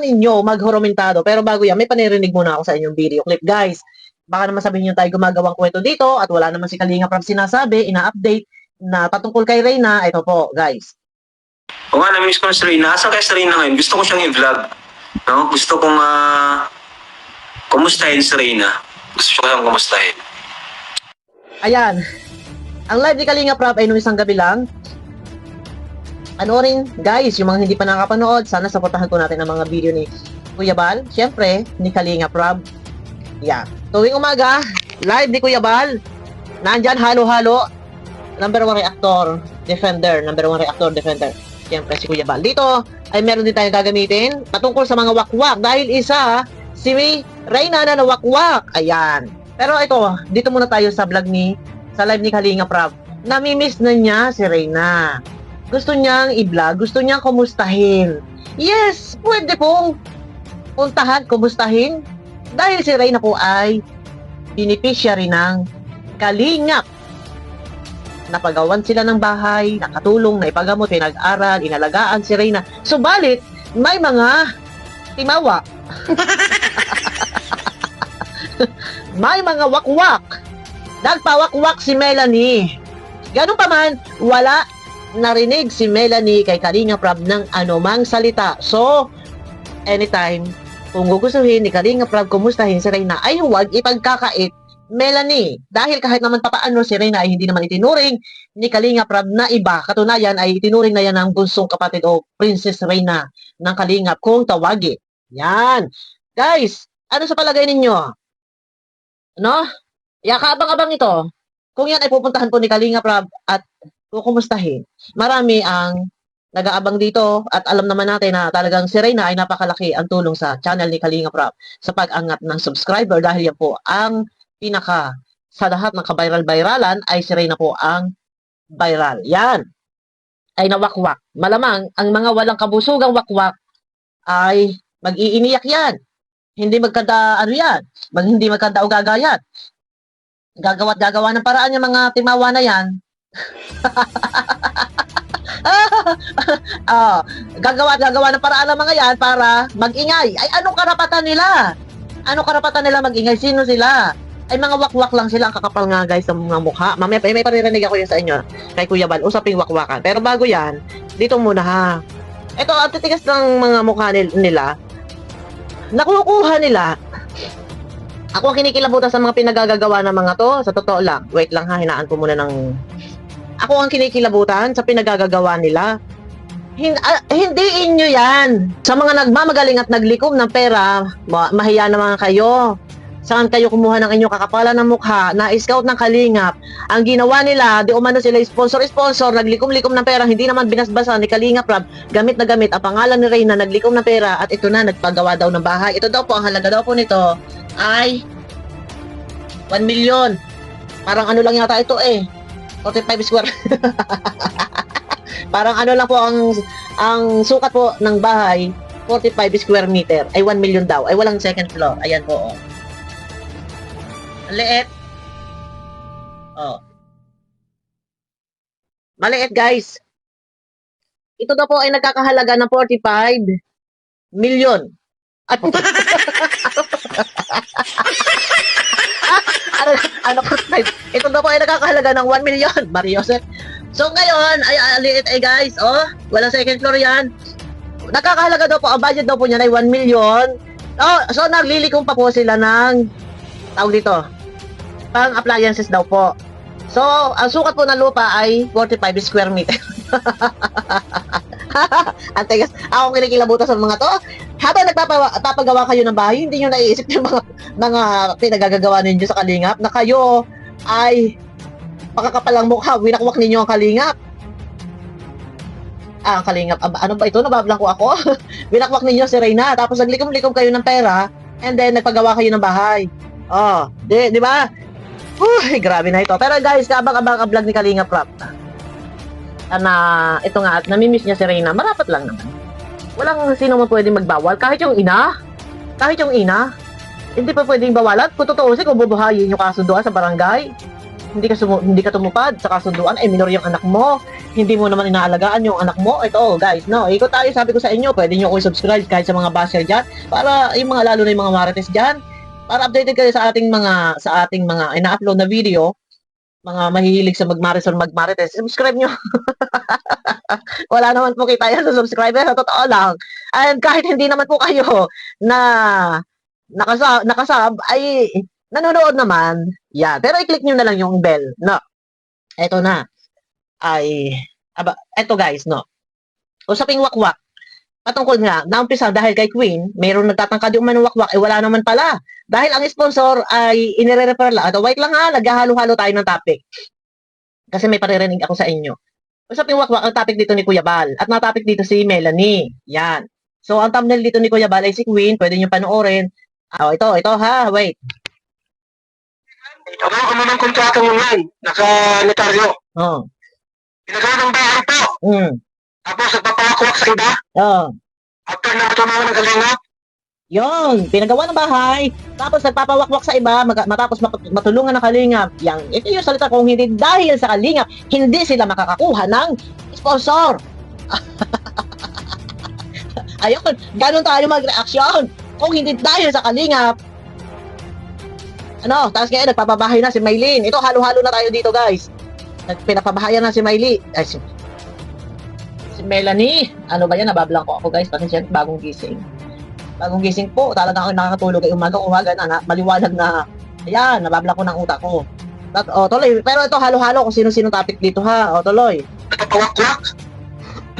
ninyo maghurumentado. Pero bago yan, may panirinig muna ako sa inyong video clip, guys. Baka naman sabihin nyo tayo gumagawang kwento dito at wala naman si Kalinga Prab sinasabi, ina-update na patungkol kay Reyna. Ito po, guys. O nga, na-miss ko na si Reyna. Asan kaya si Reyna ngayon? Gusto ko siyang i-vlog. No? Gusto kong kumustahin si Reyna. Gusto ko siyang kumustahin. Ayan. Ang live ni Kalinga Prab ay nung isang gabi lang. Panoorin, guys, yung mga hindi pa nakapanood, sana supportahan po natin ang mga video ni Kuya Bal. Siyempre, ni Kalinga Prab. Yeah. Tuwing umaga, live ni Kuya Bal. Nandyan, halo-halo. Number 1 reactor defender. Number 1 reactor defender. Siyempre, si Kuya Bal. Dito, ay meron din tayong gagamitin patungkol sa mga wakwak. Dahil isa, si Reyna na nawakwak. Ayan. Pero ito, dito muna tayo sa vlog sa live ni Kalinga Prab. Namimiss na niya si Reyna. Gusto niyang i-vlog, gusto niyang kumustahin. Yes, pwede pong puntahan, kumustahin. Dahil si Reyna po ay beneficiary ng Kalingap. Napagawan sila ng bahay, nakatulong, naipagamot, pinag-aral, inalagaan si Reyna. Subalit, may mga timawa. May mga wakwak. Nagpawakwak si Melanie. Ganun pa man, wala narinig si Melanie kay Kalinga Prab ng anumang salita. So, anytime, kung gugustuhin ni Kalinga Prab kumustahin si Reyna, ay huwag ipagkakait Melanie. Dahil kahit naman papaano si Reyna ay hindi naman itinuring ni Kalinga Prab na iba. Katunayan ay itinuring na yan ng bunsong kapatid o Princess Reyna ng Kalingap kung tawagin. Yan. Guys, ano sa palagay ninyo? No? Kaabang-abang ito. Kung yan ay pupuntahan po ni Kalinga Prab at kukumustahin. Marami ang nag-aabang dito at alam naman natin na talagang si Reyna ay napakalaki ang tulong sa channel ni Kalinga Prab sa pag-angat ng subscriber dahil yan po ang pinaka sa lahat ng kabiral-biralan ay si Reyna po ang viral. Yan ay nawakwak. Malamang ang mga walang kabusugang wakwak ay mag-iiniyak yan. Hindi magkanda yan. Hindi magkanda o gagayan. Gagawa ng paraan yung mga timawa na yan. Gagawa ng paraan ng mga yan para mag-ingay. Ay, anong karapatan nila? Anong karapatan nila mag-ingay? Sino sila? Ay, mga wakwak lang sila. Ang kakapal nga, guys, sa mga mukha. Mamaya, may paririnig ako yun sa inyo kay Kuya Bal. Usaping wakwakan. Pero bago yan, dito muna ha. Ito, ang titigas ng mga mukha nila. Nakukuha nila. Ako ang kinikilabutan sa mga pinagagagawa ng mga to. Sa totoo lang. Wait lang ha, hinaan ko muna ng... Ako ang kinikilabutan sa pinagagagawa nila. Hindi inyo yan. Sa mga nagmamagaling at naglikom ng pera, mahiya naman kayo. Saan kayo kumuha ng inyong kakapalan ng mukha na scout ng Kalingap? Ang ginawa nila, di umano sila sponsor, naglikom-likom ng pera, hindi naman binasbasa ni Kalingap Prab, gamit na gamit ang pangalan ni Reyna, naglikom ng pera, at ito na, nagpagawa daw ng bahay. Ito daw po, ang halaga daw po nito ay 1 million. Parang ano lang yata ito 45 square. Parang ano lang po ang sukat po ng bahay, 45 square meter. Ay 1 million daw. Ay walang second floor. Ayan po. Ang liit. Maliit, guys. Ito daw po ay nagkakahalaga ng 45 million. Ito daw po ay nakakahalaga ng 1 million. Mariosep. So ngayon, ay liit guys. Walang second floor yan. Nakakahalaga daw po, ang budget daw po niya ay 1 million. So naglilikom pa po sila ng tawag dito, pang appliances daw po. So, ang sukat po ng lupa ay 45 square meter. Antegas, ako kinikilabutan sa mga to. Habang nagpapagawa kayo ng bahay, hindi nyo naiisip yung mga pinagagagawa ninyo sa Kalingap na kayo ay pakakapalang mukha, winakwak ninyo ang Kalingap. Ang Kalingap, ano ba ito? Nabablang ko ako. Winakwak ninyo si Reyna, tapos naglikom-likom kayo ng pera, and then nagpagawa kayo ng bahay. Di ba? Grabe na ito. Pero guys, kaabang-abang ang vlog ni Kalinga Prab. Ito nga, at namimiss niya si Reyna. Marapat lang naman. Walang sino man pwedeng magbawal. Kahit yung ina, hindi pa pwedeng bawalan. Kung totoo kung bubuhayin yung kaso doon sa barangay. hindi ka tumupad sa kasunduan, minor yung anak mo, hindi mo naman inaalagaan yung anak mo. Ito, guys, no, ikot tayo, sabi ko sa inyo, pwede nyo ako subscribe kahit sa mga basher dyan, para yung mga, lalo na yung mga marites dyan, para updated kayo sa ating mga ina-upload na video, mga mahihilig sa magmaris or magmarites, subscribe nyo. Wala naman po kita yan sa subscriber, sa totoo lang. And kahit hindi naman po kayo na nakasub, ay nanonood naman, pero i-click nyo na lang yung bell, no? Eto na, eto guys, no? Usaping wakwak, patungkol nga, naumpisa dahil kay Queen, mayroong nagtatangkad yung manuwakwak, wala naman pala. Dahil ang sponsor ay inire-refer lang, wait lang ha, naghahalo-halo tayo ng topic. Kasi may paririnig ako sa inyo. Usaping wakwak, ang topic dito ni Kuya Bal, at na-topic dito si Melanie, yan. So, ang thumbnail dito ni Kuya Bal ay si Queen, pwede nyo panoorin. Ito ha, wait. Ano ng kontrata mo yan? Naka-notaryo. Oh. Pinagawa ng bahay po. Tapos nagpapawakwak sa iba. After na matunawa ng kalingap. Yun, pinagawa ng bahay, tapos nagpapawakwak sa iba, matapos matulungan ng kalingap. Ito yung salita kung hindi dahil sa kalingap, hindi sila makakakuha ng sponsor. Ayun, ganun tayo mag-reaksyon. Kung hindi dahil sa kalingap, tapos ngayon, nagpapabahay na si Maylin. Ito, halo-halo na tayo dito, guys. Pinapabahayan na si Maylin. Si Melanie. Ano ba yan? Nabablang ko ako, guys. Pasensya, bagong gising. Bagong gising po. Talaga ako nakakatulog ay umaga na maliwanag na. Ayan, nabablang ko ng utak ko. Tuloy. Pero ito, halo-halo kung sino-sino topic dito, ha? Tuloy. Nagpapawakwak.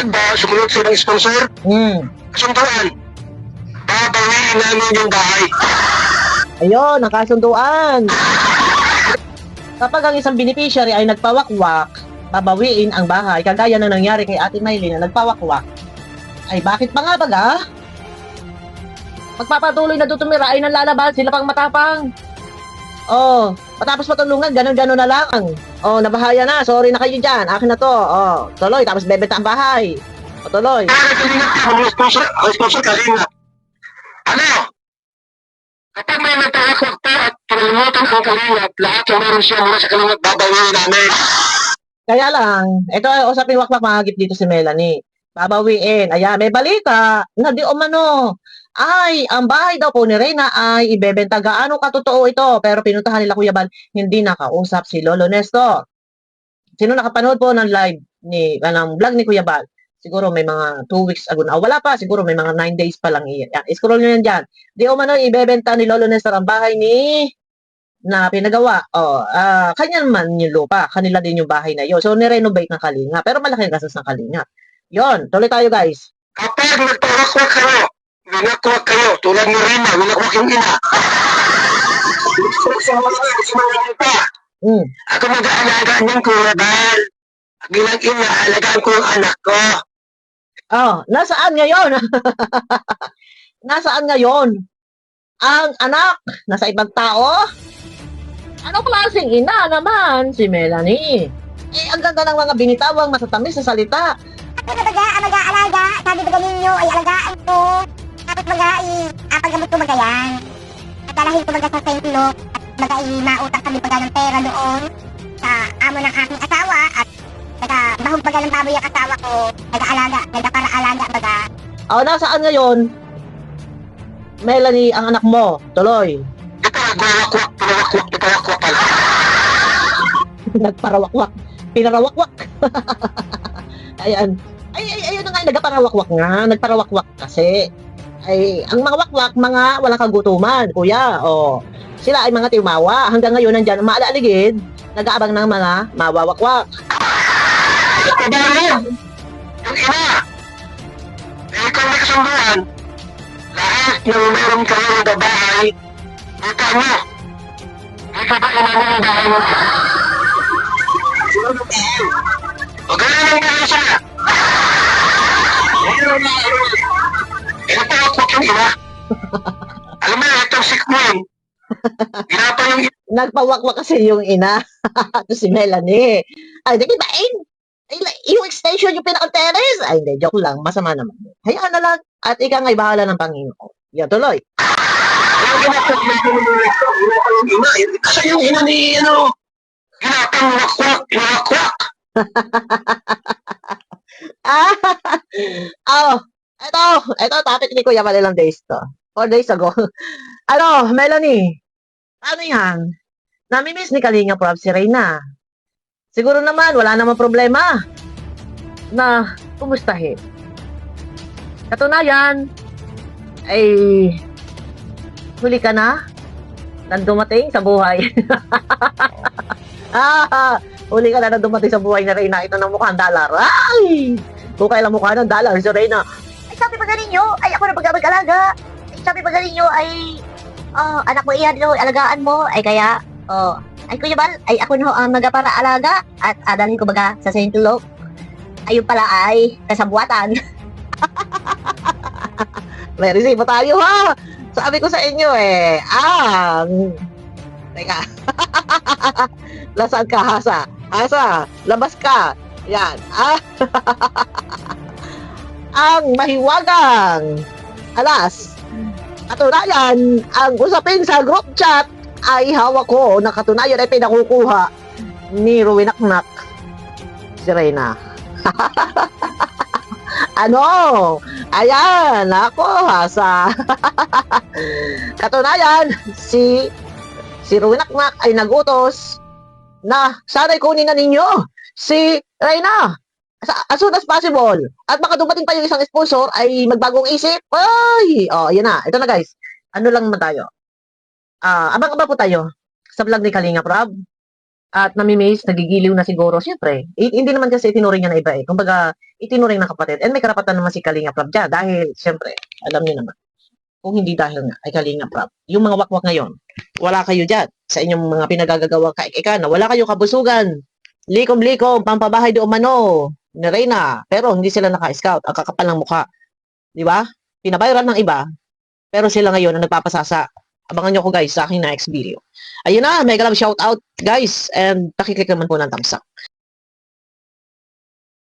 Nagpasumunod silang sponsor. Kasunduan. Babawiin namin yung bahay. Ayun, nakasunduan. Kapag ang isang beneficiary ay nagpawakwak, babawiin ang bahay, kagaya na nangyari kay Ate Maylin na nagpawakwak. Ay bakit pa nga baga? Magpapatuloy na tumira ay nanlalabas, sila pang matapang. Matapos matulungan, ganun-ganun na lang. Nabahaya na, sorry na kayo dyan, akin na to. Tuloy, tapos bebenta ang bahay. Tuloy. Sponsor kalingap. Ano? Kapag may nagpawakwak po at panalimutan ang kalingap, lahat yung meron siya mula sa kalingap, babawiin namin. Kaya lang, ito ay usaping wakwak, mahagip dito si Melanie. Babawiin. Ayan, may balita na di umano. Ay, ang bahay daw po ni Reyna ay ibebenta. Gaano katotoo ito? Pero pinuntahan nila Kuya Bal, hindi nakausap si Lolo Nestor. Sino nakapanood po ng live ng vlog ni Kuya Bal? Siguro may mga 2 weeks ago na. Wala pa, siguro may mga 9 days pa lang iyan. Scroll nyo yan dyan. Di umano, ibebenta ni Lolo Nestor ang bahay na pinagawa. Kanya naman yung lupa. Kanila din yung bahay na yun. So, nirenovate ng Kalinga. Pero malaki ang gastos ng Kalinga. Yon, tuloy tayo guys. Kapag nagpawakwak kayo, winakwak kayo, tulad ni Rina, winakwak yung ina. Ako mag-aalaga ng Kuya Bal. Bilang ina, alagaan ko yung anak ko. Nasaan ngayon? Nasaan ngayon? Ang anak, nasa ibang tao? Ano klaseng ina naman si Melanie? Ang ganda ng mga binitawang masatamis sa salita. Ako na baga, mag-aalaga, sabi baga ninyo, ay alagaan ko. Tapos baga, paggamot ko baga yan. At dalahin ko baga sa St. Luke, at baga, mautang kami baga ng pera doon sa amo ng aking asawa, at baga, bahog baga ng baboy ang asawa ko, nag-aalaga, para alaga baga. Nasaan ngayon? Melanie, ang anak mo. Tuloy. Pinawakwak pala. Nagparawakwak. Pinarawakwak. Ayan. Ayun na nga, nagparawakwak nga. Nagparawakwak kasi. Ang mga wakwak, mga walang kagutuman, kuya. Sila ay mga timawa. Hanggang ngayon, nandyan, maalaligid, nag-aabang ng mga mawawakwak. Yung ina, ikaw may kasunduan, lahat ng meron kayo ng babae, ito mo. Ito ba inamin ang bahay mo? O gano'n ang bahay siya. Inapawakwak yung ina. Alam mo, itong si Queen, ginapa yung ina. Nagpawakwak kasi yung ina. Ito si Melanie. Di ba, yung extension yung pinaka-terrace. Hindi, joke lang. Masama naman. Hayaan na lang. At ika nga'y bahala ng Panginoon. Yan, tuloy. Yung ginapa yung ina. Kasi yung ina ni, ginapa kang wakwak. Ah, ito topic ni Kuya Malilang days to. 4 days ago. Ano, Melanie, ano yan? Namimiss ni Kalinga Prab si Reyna. Siguro naman, wala namang problema na kumustahin. Katunayan, ay huli ka na nang dumating sa buhay. Huli ka na nang dumating sa buhay na Reyna. Ito na mukhang dollar. Ay! Kung kailan mukha ng dollar si Reyna. Ay, sabi pa galing nyo, ay ako na mag-alaga. Ay, sabi pa galing nyo, ay anak mo iyan, alagaan mo. Ay kaya, ay Kuya Bal, ay ako na ang para alaga at adalhin ko baga sa St. Luke. Ayun pala ay kasabuatan. May resibo tayo ha. Sabi ko sa inyo teka. Lasaan ka, Hasa? Hasa, labas ka. Yan. Ang mahiwagang alas. Katunayan, ang usapin sa group chat ay hawak ko na katunayan ay pinakukuha ni Ruwinaknak si Reyna. Ano? Ayan, ako, Hasa. Katunayan, si Ruwinaknak ay nagutos na sana'y kunin na ninyo si Reyna as soon as possible. At baka dumating pa yung isang sponsor ay magbagong isip. Ay! Ayan na. Ito na guys. Ano lang naman tayo. Abang-abang po tayo sa vlog ni Kalinga Prab. At namimiss, nagigiliw na siguro. Siyempre, hindi naman kasi itinuring niya na iba eh. Kumbaga, itinuring ng kapatid. And may karapatan naman si Kalinga Prab dyan. Dahil, siyempre, alam niyo naman. Kung hindi dahil nga ay Kalinga Prab. Yung mga wakwak ngayon, wala kayo dyan. Sa inyong mga pinagagawang kaikikan na wala kayo kabusugan. Likom-likom, pampabahay do umano ni Reyna. Pero hindi sila naka-scout. Ang kakapal ng mukha. Di ba? Pinabayran ng iba. Pero sila ngayon ang nagpapasasa. Abangan nyo ko guys sa aking next video. Ayun na, mega love shout out guys. And pakiclick naman po ng thumbs up.